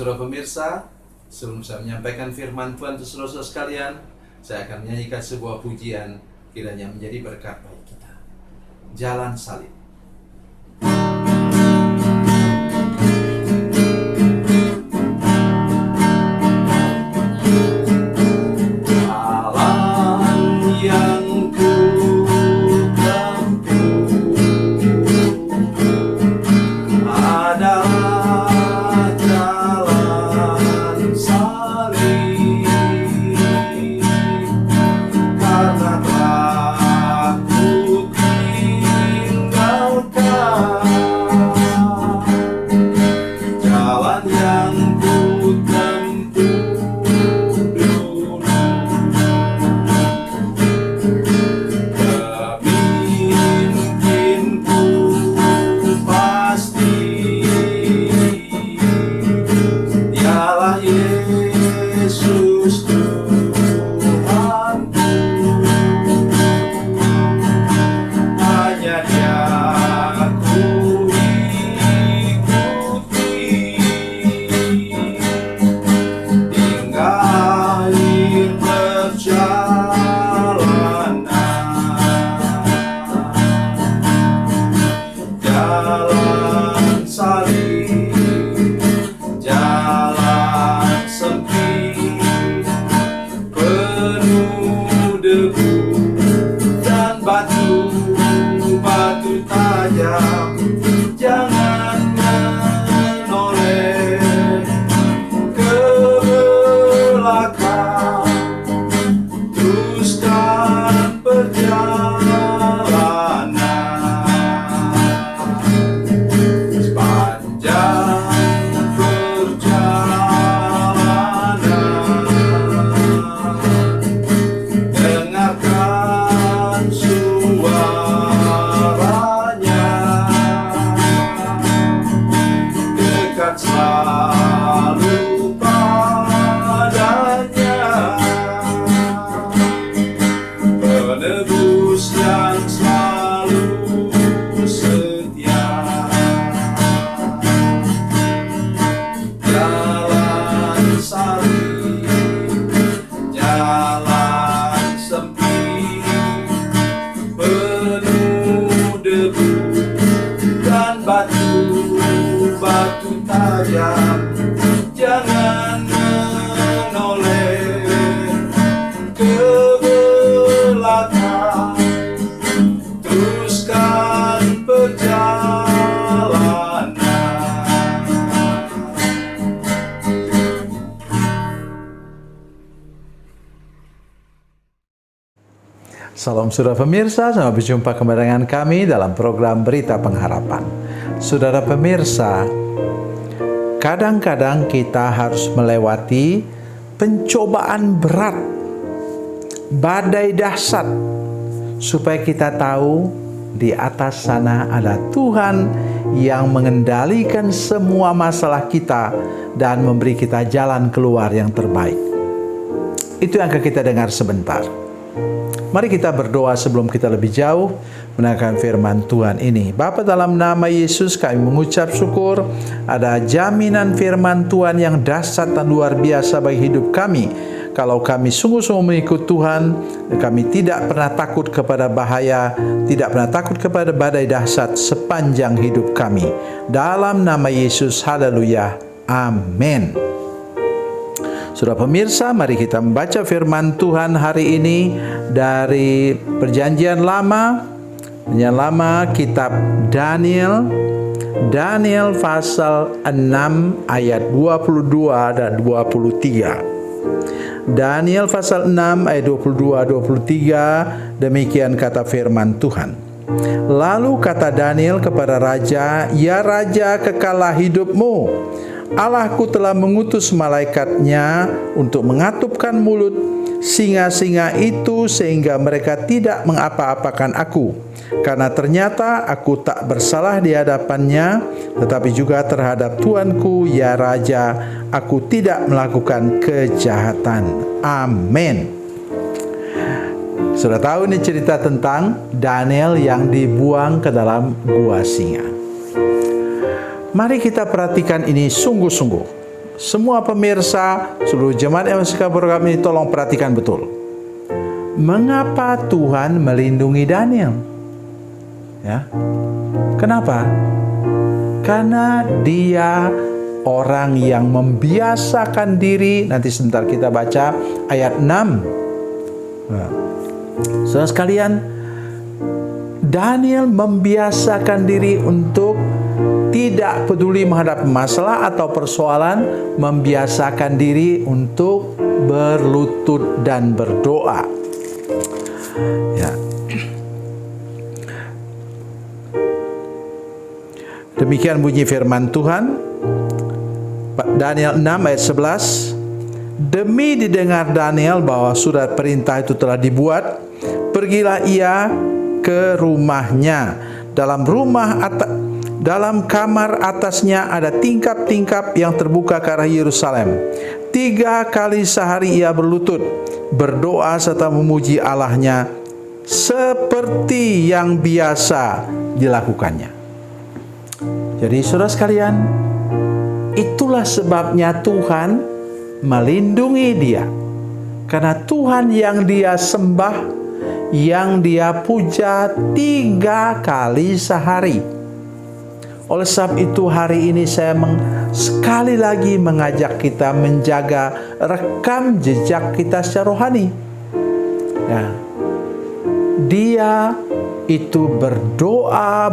saudara pemirsa, sebelum saya menyampaikan firman Tuhan untuk saudara-saudara sekalian, saya akan menyanyikan sebuah pujian kiranya menjadi berkat bagi kita. Jalan Salib. Salam saudara pemirsa, selamat berjumpa kembali dengan kami dalam program Berita Pengharapan. Saudara pemirsa, kadang-kadang kita harus melewati pencobaan berat, badai dahsyat, supaya kita tahu di atas sana ada Tuhan yang mengendalikan semua masalah kita dan memberi kita jalan keluar yang terbaik. Itu yang akan kita dengar sebentar. Mari kita berdoa sebelum kita lebih jauh mendengarkan firman Tuhan ini. Bapa, dalam nama Yesus kami mengucap syukur ada jaminan firman Tuhan yang dahsyat dan luar biasa bagi hidup kami. Kalau kami sungguh-sungguh mengikut Tuhan, kami tidak pernah takut kepada bahaya, tidak pernah takut kepada badai dahsyat sepanjang hidup kami. Dalam nama Yesus, haleluya, amin. Saudara pemirsa, mari kita membaca firman Tuhan hari ini dari Perjanjian Lama, kitab Daniel pasal 6 ayat 22 dan 23. Daniel pasal 6 ayat 22-23, demikian kata firman Tuhan. Lalu kata Daniel kepada raja, "Ya raja, kekalah hidupmu. Allahku telah mengutus malaikatnya untuk mengatupkan mulut singa-singa itu sehingga mereka tidak mengapa-apakan aku. Karena ternyata aku tak bersalah di hadapannya, tetapi juga terhadap Tuanku, ya Raja, aku tidak melakukan kejahatan." Amin. Sudah tahu ini cerita tentang Daniel yang dibuang ke dalam gua singa. Mari kita perhatikan ini sungguh-sungguh. semua pemirsa, seluruh jemaat yang menyaksikan program ini, tolong perhatikan betul. Mengapa Tuhan melindungi Daniel? Ya. Kenapa? Karena dia orang yang membiasakan diri. Nanti sebentar kita baca ayat 6. Nah, saudara sekalian, Daniel membiasakan diri untuk tidak peduli menghadapi masalah atau persoalan, membiasakan diri untuk berlutut dan berdoa. Ya. Demikian bunyi firman Tuhan. Daniel 6 ayat 11. Demi didengar Daniel bahwa surat perintah itu telah dibuat, pergilah ia ke rumahnya. Dalam kamar atasnya ada tingkap-tingkap yang terbuka ke arah Yerusalem. 3 kali sehari ia berlutut, berdoa serta memuji Allahnya seperti yang biasa dilakukannya. Jadi saudara sekalian, itulah sebabnya Tuhan melindungi dia. Karena Tuhan yang dia sembah, yang dia puja 3 kali sehari. Oleh sebab itu hari ini saya sekali lagi mengajak kita menjaga rekam jejak kita secara rohani. Ya. Dia itu berdoa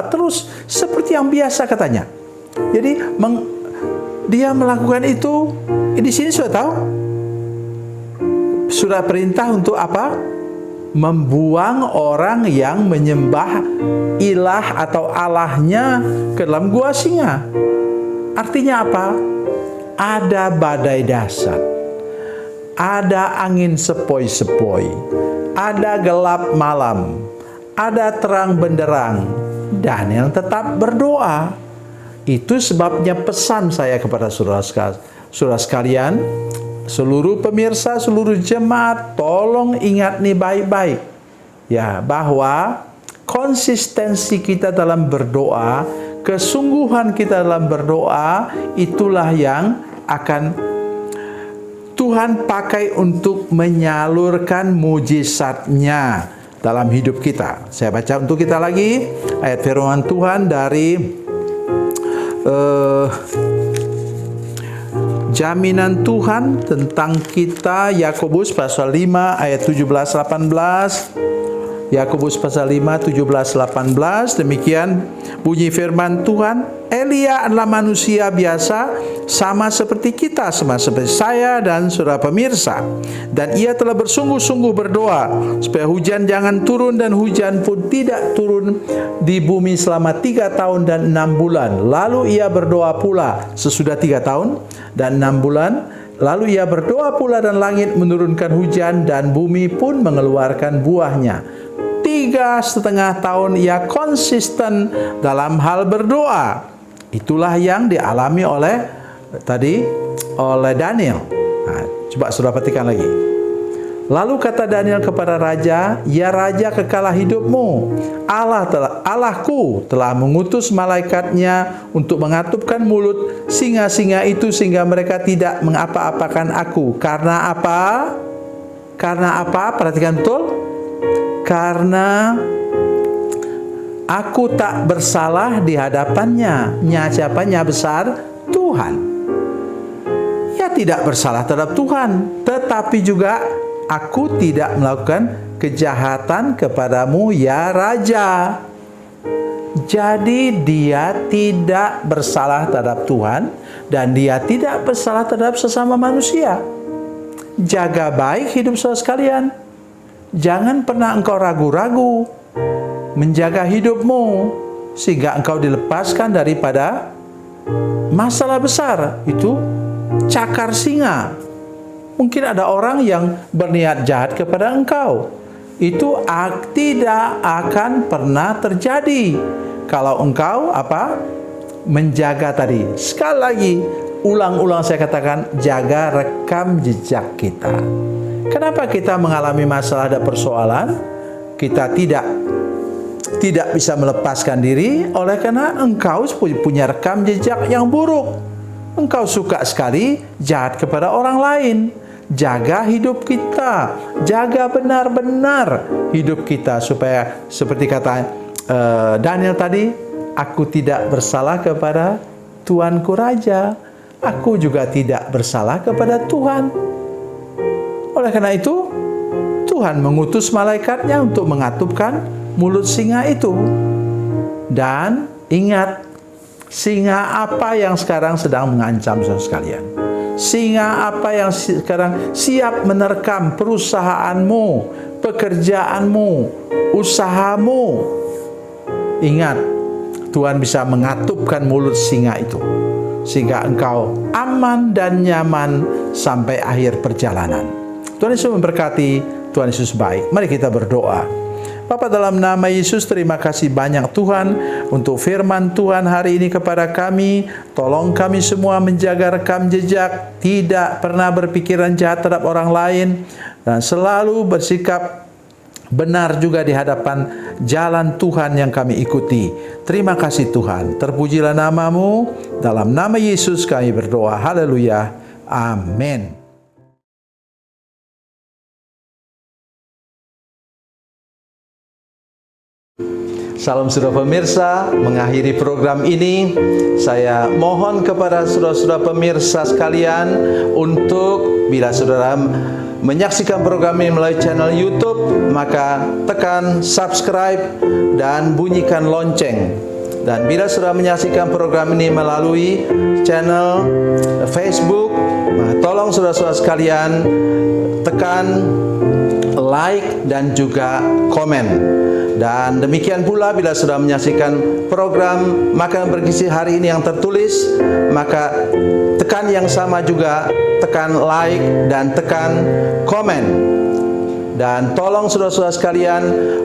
terus seperti yang biasa katanya. Jadi dia melakukan itu. Di sini sudah tahu. Sudah perintah untuk apa? Membuang orang yang menyembah ilah atau allahnya ke dalam gua singa. Artinya apa? Ada badai dahsyat, ada angin sepoi-sepoi, ada gelap malam, ada terang benderang. Daniel tetap berdoa. Itu sebabnya pesan saya kepada saudara sekalian, seluruh pemirsa, seluruh jemaat, tolong ingat nih baik-baik. Ya, bahwa konsistensi kita dalam berdoa, kesungguhan kita dalam berdoa, itulah yang akan Tuhan pakai untuk menyalurkan mujizatnya dalam hidup kita. Saya baca untuk kita lagi ayat firman Tuhan dari jaminan Tuhan tentang kita, Yakobus pasal 5 ayat 17-18. Yakobus pasal 5 17-18, demikian bunyi firman Tuhan. Elia adalah manusia biasa, sama seperti kita, sama seperti saya dan saudara pemirsa. Dan ia telah bersungguh-sungguh berdoa supaya hujan jangan turun, dan hujan pun tidak turun di bumi selama 3 tahun dan 6 bulan. Lalu ia berdoa pula sesudah 3 tahun dan 6 bulan. Lalu ia berdoa pula dan langit menurunkan hujan dan bumi pun mengeluarkan buahnya. 3,5 tahun ia konsisten dalam hal berdoa. Itulah yang dialami oleh Daniel. Nah, coba saudara perhatikan lagi. Lalu kata Daniel kepada raja, "Ya raja, kekalah hidupmu. Allahku telah mengutus malaikatnya untuk mengatupkan mulut singa-singa itu sehingga mereka tidak mengapa-apakan aku." Karena apa? Karena apa? Perhatikan betul. Karena aku tak bersalah di hadapannya. Siapanya besar? Tuhan. Ya, tidak bersalah terhadap Tuhan, tetapi juga aku tidak melakukan kejahatan kepadamu, ya raja. Jadi dia tidak bersalah terhadap Tuhan, dan dia tidak bersalah terhadap sesama manusia. Jaga baik hidup saudara sekalian. Jangan pernah engkau ragu-ragu menjaga hidupmu sehingga engkau dilepaskan daripada masalah besar. Itu cakar singa. Mungkin ada orang yang berniat jahat kepada engkau. Itu tidak akan pernah terjadi kalau engkau menjaga tadi. Sekali lagi, ulang-ulang saya katakan, jaga rekam jejak kita. Kenapa kita mengalami masalah dan persoalan? Kita tidak bisa melepaskan diri oleh karena engkau punya rekam jejak yang buruk. engkau suka sekali jahat kepada orang lain. Jaga hidup kita, jaga benar-benar hidup kita supaya seperti kata Daniel tadi, aku tidak bersalah kepada Tuanku Raja, aku juga tidak bersalah kepada Tuhan. Oleh karena itu, Tuhan mengutus malaikatnya untuk mengatupkan mulut singa itu. Dan ingat, singa apa yang sekarang sedang mengancam saudara sekalian? Singa apa yang sekarang siap menerkam perusahaanmu, pekerjaanmu, usahamu? Ingat, Tuhan bisa mengatupkan mulut singa itu sehingga engkau aman dan nyaman sampai akhir perjalanan. Tuhan Yesus memberkati, Tuhan Yesus baik. Mari kita berdoa. Bapa, dalam nama Yesus, terima kasih banyak Tuhan untuk firman Tuhan hari ini kepada kami. Tolong kami semua menjaga rekam jejak, tidak pernah berpikiran jahat terhadap orang lain, dan selalu bersikap benar juga di hadapan jalan Tuhan yang kami ikuti. Terima kasih Tuhan. Terpujilah nama-Mu. Dalam nama Yesus kami berdoa. Haleluya. Amin. Salam saudara pemirsa, mengakhiri program ini saya mohon kepada saudara-saudara pemirsa sekalian untuk bila saudara menyaksikan program ini melalui channel YouTube, maka tekan subscribe dan bunyikan lonceng. Dan bila saudara menyaksikan program ini melalui channel Facebook, tolong saudara-saudara sekalian tekan like dan juga komen. Dan demikian pula bila sudah menyaksikan program Makanan Bergizi hari ini yang tertulis, maka tekan yang sama juga, tekan like dan tekan komen. Dan tolong saudara-saudara sekalian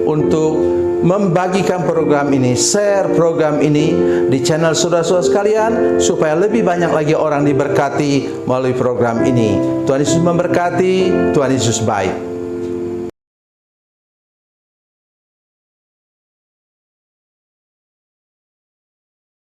untuk membagikan program ini, share program ini di channel saudara-saudara sekalian supaya lebih banyak lagi orang diberkati melalui program ini. Tuhan Yesus memberkati, Tuhan Yesus baik.